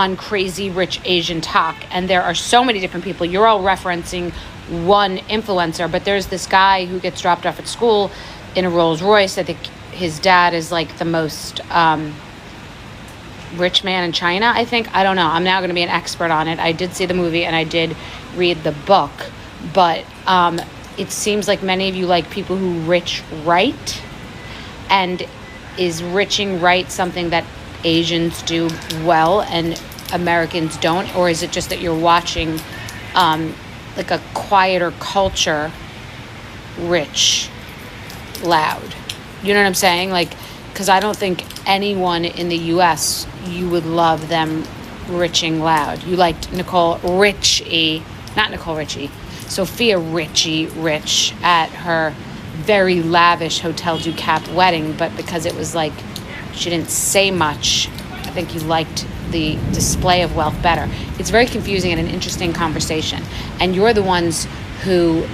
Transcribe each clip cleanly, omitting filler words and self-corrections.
on Crazy Rich Asian Talk, and there are so many different people. You're all referencing one influencer, but there's this guy who gets dropped off at school in a Rolls Royce. I think his dad is like the most rich man in China, I think. I don't know. I'm now going to be an expert on it. I did see the movie and I did read the book, but it seems like many of you like people who rich right. And is riching right something that Asians do well and Americans don't? Or is it just that you're watching like a quieter culture, rich, loud? You know what I'm saying? Like, because I don't think anyone in the U.S., you would love them riching loud. You liked Nicole Richie, not Nicole Richie, Sophia Richie Rich at her very lavish Hotel du Cap wedding, but because it was like, she didn't say much, I think you liked the display of wealth better. It's very confusing and an interesting conversation. And you're the ones who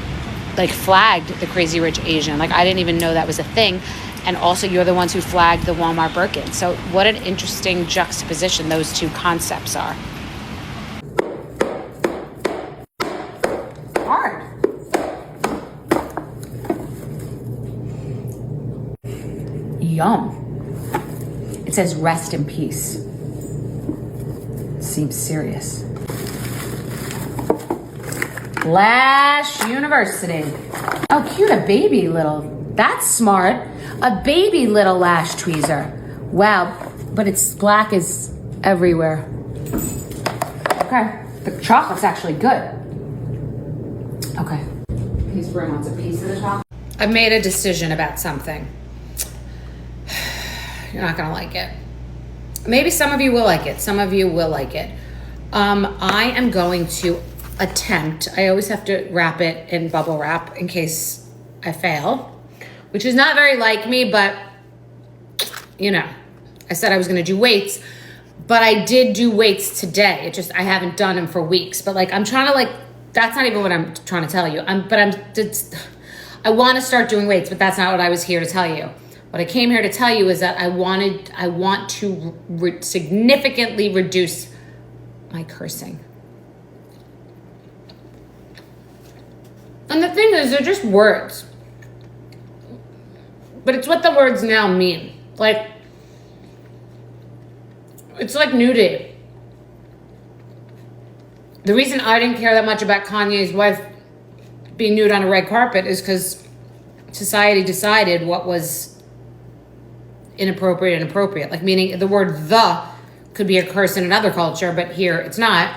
like flagged the Crazy Rich Asian. Like, I didn't even know that was a thing. And also you're the ones who flagged the Walmart Birkin. So what an interesting juxtaposition those two concepts are. Hard. Yum. It says rest in peace. Seems serious. Lash University. Oh, cute, a baby little. That's smart. A baby little lash tweezer. Wow, but it's black is everywhere. Okay, the chocolate's actually good. Okay. He's Brim wants a piece of the chocolate. I've made a decision about something. You're not gonna like it. Maybe some of you will like it. Some of you will like it. I am going to attempt, I always have to wrap it in bubble wrap in case I fail, which is not very like me, but you know, I said I was gonna do weights, but I did do weights today. It just, I haven't done them for weeks, but like, I'm trying to like, that's not even what I'm trying to tell you. I wanna start doing weights, but that's not what I was here to tell you. What I came here to tell you is that I want to significantly reduce my cursing. And the thing is, they're just words. But it's what the words now mean. Like, it's like nudity. The reason I didn't care that much about Kanye's wife being nude on a red carpet is because society decided what was inappropriate and appropriate. Like, meaning the word "the" could be a curse in another culture, but here it's not.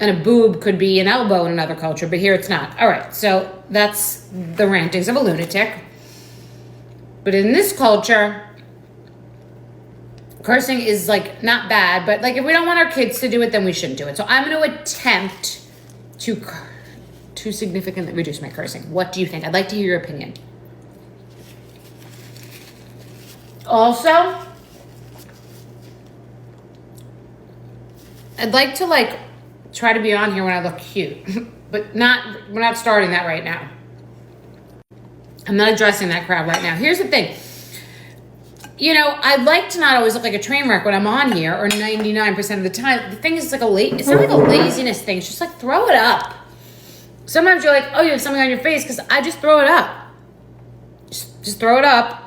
And a boob could be an elbow in another culture, but here it's not. All right, so that's the rantings of a lunatic. But in this culture, cursing is like not bad, but like if we don't want our kids to do it, then we shouldn't do it. So I'm going to attempt to significantly reduce my cursing. What do you think? I'd like to hear your opinion. Also, I'd like to like try to be on here when I look cute, but we're not starting that right now. I'm not addressing that crowd right now. Here's the thing. You know, I'd like to not always look like a train wreck when I'm on here, or 99% of the time. The thing is, it's not like a laziness thing. It's just like, throw it up. Sometimes you're like, oh, you have something on your face, because I just throw it up. Just throw it up.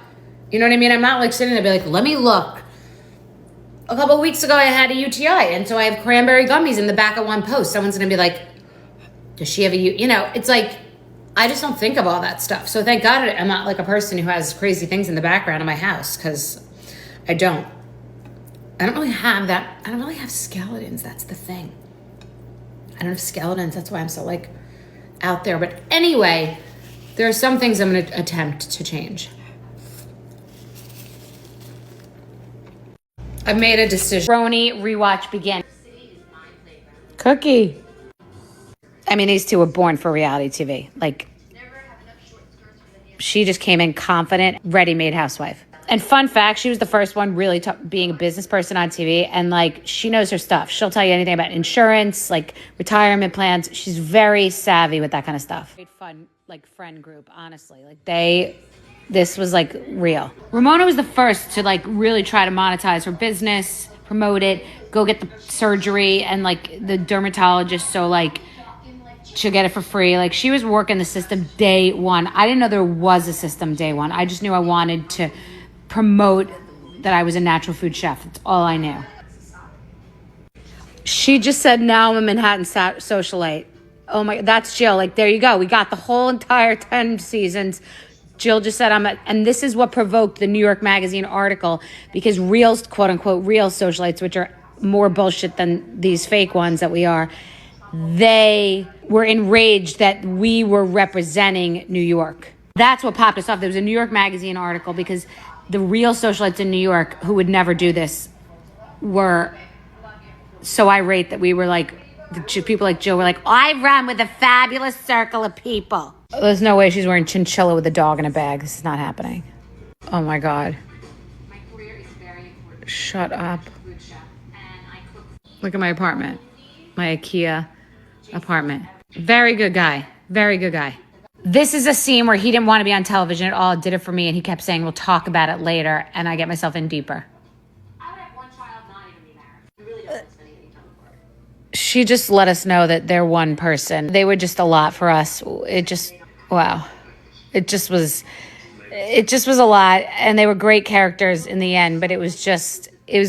You know what I mean? I'm not like sitting there and be like, let me look. A couple of weeks ago, I had a UTI, and so I have cranberry gummies in the back of one post. Someone's going to be like, does she have a you know, it's like, I just don't think of all that stuff. So thank God I'm not like a person who has crazy things in the background of my house, because I don't really have that. I don't really have skeletons. That's the thing. I don't have skeletons. That's why I'm so like out there. But anyway, there are some things I'm going to attempt to change. I've made a decision. RHONY rewatch begin. Cookie. I mean, these two were born for reality TV. Like, she just came in confident, ready-made housewife. And fun fact, she was the first one really being a business person on TV. And like, she knows her stuff. She'll tell you anything about insurance, like retirement plans. She's very savvy with that kind of stuff. Great fun, like friend group, honestly. Like this was like real. Ramona was the first to like really try to monetize her business promote it, go get the surgery, and like the dermatologist, so like she'll get it for free. Like she was working the system day one. I didn't know there was a system day one. I just knew I wanted to promote that I was a natural food chef. That's all I knew. She just said, now I'm a Manhattan socialite. Oh my, that's Jill. Like, there you go. We got the whole entire 10 seasons. Jill just said, and this is what provoked the New York Magazine article, because real, quote unquote, real socialites, which are more bullshit than these fake ones that we are, they were enraged that we were representing New York. That's what popped us off. There was a New York Magazine article because the real socialites in New York who would never do this were so irate that we were like, people like Jill were like, I run with a fabulous circle of people. There's no way she's wearing chinchilla with a dog in a bag. This is not happening. Oh my God. My career is very important. Shut up. Look at my apartment. My IKEA apartment. Very good guy. Very good guy. This is a scene where he didn't want to be on television at all. Did it for me. And he kept saying, we'll talk about it later. And I get myself in deeper. I would have one child, not even be married. We really don't spend any time apart. She just let us know that they're one person. They were just a lot for us. It just, wow. It just was a lot. And they were great characters in the end. But it was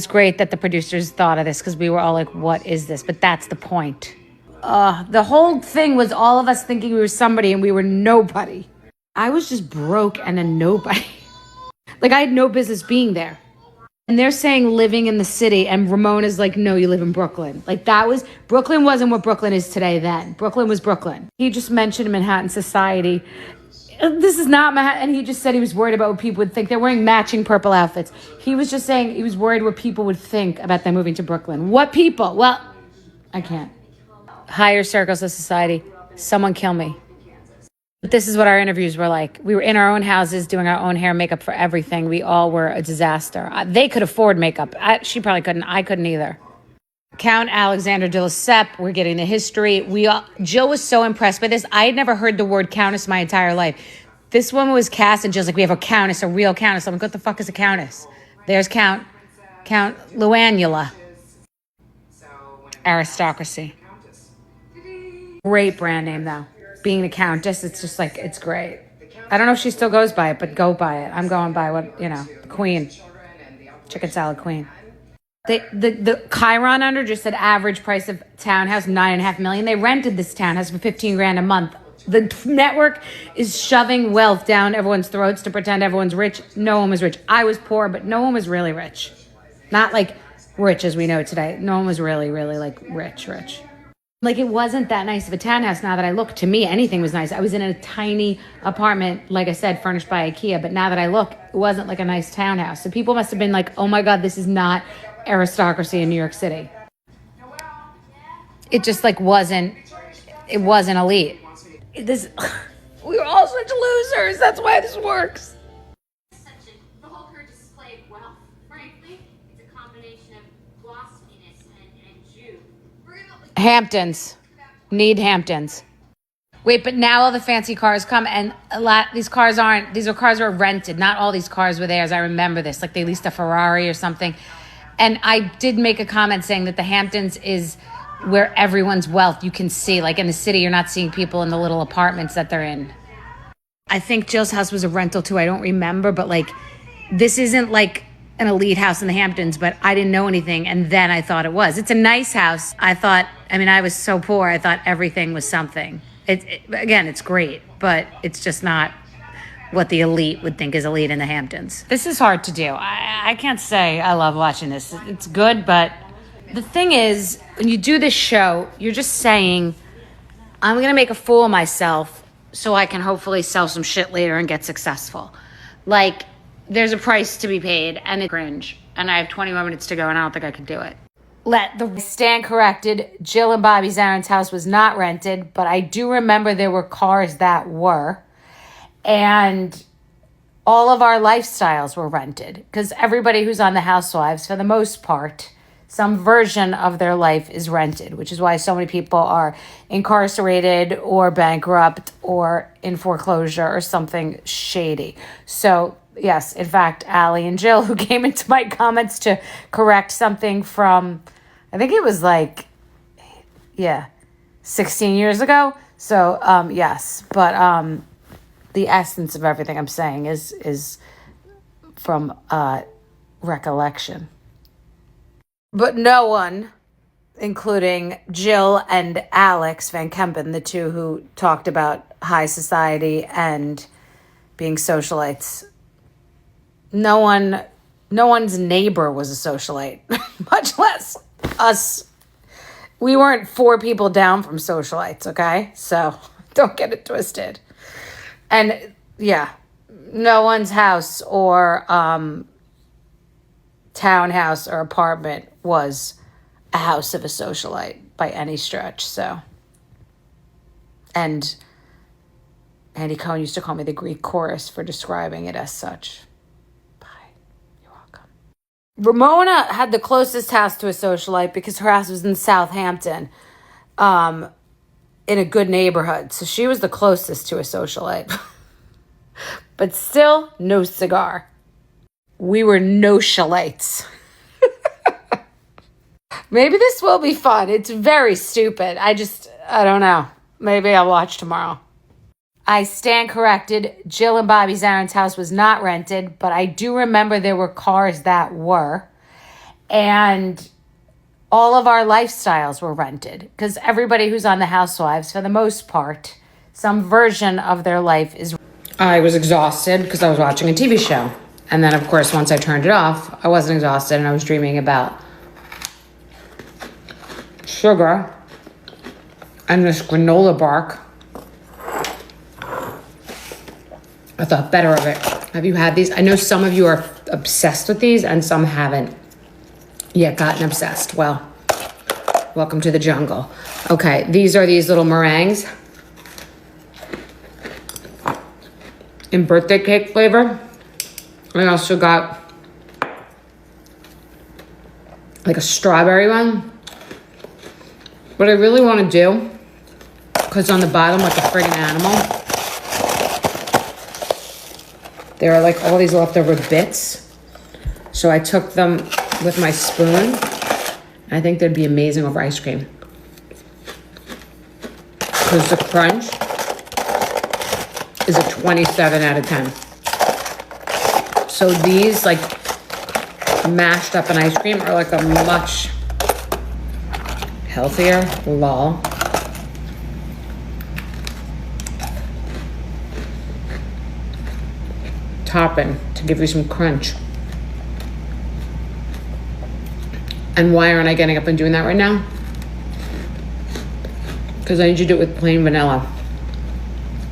great that the producers thought of this, because we were all like, what is this? But that's the point. The whole thing was all of us thinking we were somebody and we were nobody. I was just broke and a nobody. Like, I had no business being there. And they're saying living in the city, and Ramona's like, no, you live in Brooklyn. Like, Brooklyn wasn't what Brooklyn is today then. Brooklyn was Brooklyn. He just mentioned Manhattan society. This is not Manhattan. And he just said he was worried about what people would think. They're wearing matching purple outfits. He was just saying he was worried what people would think about them moving to Brooklyn. What people? Well, I can't. Higher circles of society. Someone kill me. But this is what our interviews were like. We were in our own houses doing our own hair and makeup for everything. We all were a disaster. They could afford makeup. She probably couldn't. I couldn't either. Count Alexander de Lesseps. We're getting the history. Jill was so impressed by this. I had never heard the word countess my entire life. This woman was cast, and Jill's like, we have a countess, a real countess. I'm like, what the fuck is a countess? There's Count Luanula. Aristocracy. Great brand name, though. Being a countess, it's just like, it's great. I don't know if she still goes by it, but go by it. I'm going by what, the queen. Chicken salad queen. The Chiron under just said average price of townhouse, $9.5 million. They rented this townhouse for $15,000 a month. The network is shoving wealth down everyone's throats to pretend everyone's rich. No one was rich. I was poor, but no one was really rich. Not like rich as we know today. No one was really, really like rich. Like, it wasn't that nice of a townhouse. Now that I look, to me, anything was nice. I was in a tiny apartment, like I said, furnished by IKEA. But now that I look, it wasn't like a nice townhouse. So people must have been like, oh my God, this is not aristocracy in New York City. It just like wasn't elite. We were all such losers. That's why this works. The whole career displayed wealth. Frankly, it's a combination of glossiness and Jew. Hamptons. Need Hamptons. Wait, but now all the fancy cars come, and these cars were rented. Not all these cars were theirs. I remember this. Like, they leased a Ferrari or something. And I did make a comment saying that the Hamptons is where everyone's wealth you can see. Like, in the city, you're not seeing people in the little apartments that they're in. I think Jill's house was a rental too. I don't remember, but like, this isn't like an elite house in the Hamptons, but I didn't know anything. And then I thought it was. It's a nice house. I was so poor. I thought everything was something. Again, it's great, but it's just not what the elite would think is elite in the Hamptons. This is hard to do. I can't say I love watching this. It's good, but the thing is, when you do this show, you're just saying, I'm going to make a fool of myself so I can hopefully sell some shit later and get successful. Like, there's a price to be paid, and it's cringe. And I have 20 more minutes to go, and I don't think I can do it. Stand corrected. Jill and Bobby Zarin's house was not rented, but I do remember there were cars that were. And all of our lifestyles were rented, because everybody who's on The Housewives, for the most part, some version of their life is rented, which is why so many people are incarcerated or bankrupt or in foreclosure or something shady. So yes, in fact, Allie and Jill, who came into my comments to correct something from, I think it was like, yeah, 16 years ago. So, yes, but the essence of everything I'm saying is from recollection. But no one, including Jill and Alex Van Kempen, the two who talked about high society and being socialites, no one's neighbor was a socialite, much less us. We weren't 4 people down from socialites, okay? So don't get it twisted. And yeah, no one's house or townhouse or apartment was a house of a socialite by any stretch. So, and Andy Cohen used to call me the Greek chorus for describing it as such. Bye. You're welcome. Ramona had the closest house to a socialite because her house was in Southampton, in a good neighborhood. So she was the closest to a socialite. But still, no cigar. We were no shalites. Maybe this will be fun. It's very stupid. I don't know. Maybe I'll watch tomorrow. I stand corrected. Jill and Bobby Zarin's house was not rented, but I do remember there were cars that were. And all of our lifestyles were rented because everybody who's on the Housewives, for the most part, some version of their life is. I was exhausted because I was watching a TV show. And then, of course, once I turned it off, I wasn't exhausted and I was dreaming about sugar and this granola bark. I thought better of it. Have you had these? I know some of you are obsessed with these and some haven't yet gotten obsessed. Well, welcome to the jungle. Okay, these are these little meringues in birthday cake flavor. I also got like a strawberry one. What I really want to do, because on the bottom, like a friggin' animal, there are like all these leftover bits. So I took them with my spoon. I think they'd be amazing over ice cream. Because the crunch is a 27 out of 10. So these, like, mashed up in ice cream are like a much healthier, lol. Topping to give you some crunch. And why aren't I getting up and doing that right now? Because I need to do it with plain vanilla.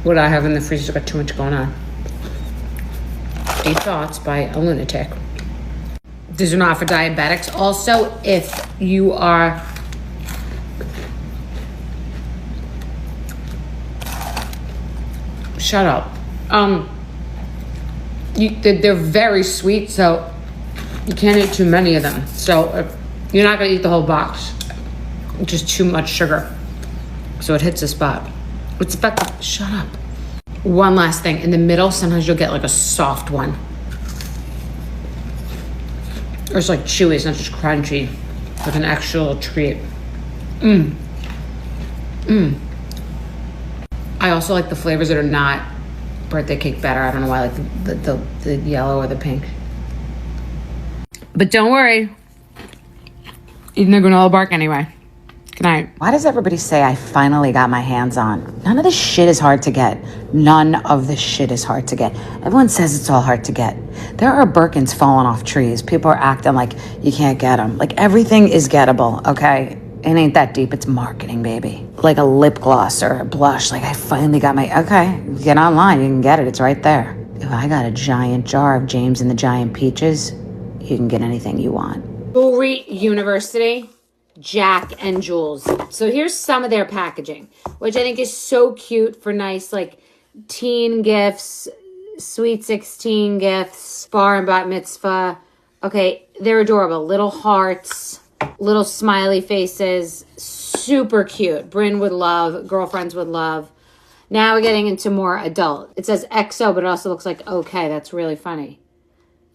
What I have in the freezer got too much going on. 8 Thoughts by a Lunatic. These are not for diabetics. Also, if you are shut up. They're very sweet, so you can't eat too many of them. So you're not gonna eat the whole box. It's just too much sugar. So it hits a spot. It's effective. Shut up. One last thing. In the middle, sometimes you'll get like a soft one. Or it's like chewy, it's not just crunchy. Like an actual treat. I also like the flavors that are not birthday cake better. I don't know why I like the yellow or the pink. But don't worry. Eating the granola bark anyway. Good night. Why does everybody say I finally got my hands on? None of this shit is hard to get. None of this shit is hard to get. Everyone says it's all hard to get. There are Birkins falling off trees. People are acting like you can't get them. Like everything is gettable, okay? It ain't that deep. It's marketing, baby. Like a lip gloss or a blush. Like I finally got my, okay, get online. You can get it. It's right there. If I got a giant jar of James and the Giant Peaches, you can get anything you want. Jewelry University, Jack and Jules. So here's some of their packaging, which I think is so cute for nice, like, teen gifts, sweet 16 gifts, bar and bat mitzvah. Okay, they're adorable. Little hearts, little smiley faces, super cute. Bryn would love, girlfriends would love. Now we're getting into more adult. It says XO, but it also looks like okay. That's really funny.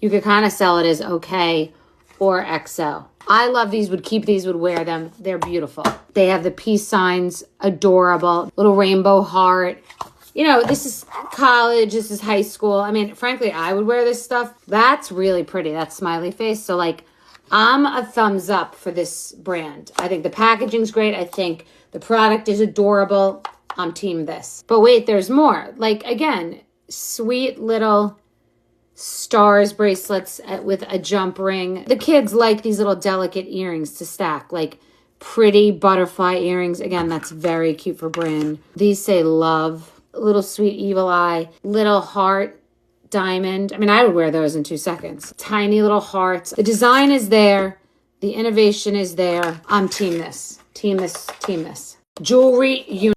You could kind of sell it as okay or XO. I love these, would keep these, would wear them. They're beautiful. They have the peace signs, adorable, little rainbow heart. You know, this is college, this is high school. I mean, frankly, I would wear this stuff. That's really pretty, that smiley face. So like, I'm a thumbs up for this brand. I think the packaging's great. I think the product is adorable. I'm team this. But wait, there's more. Like, again, sweet little stars bracelets with a jump ring. The kids like these little delicate earrings to stack, like pretty butterfly earrings. Again, that's very cute for Bryn. These say love, little sweet evil eye, little heart, diamond. I mean, I would wear those in 2 seconds. Tiny little hearts. The design is there. The innovation is there. I'm team this. Team this. Team this. Jewelry.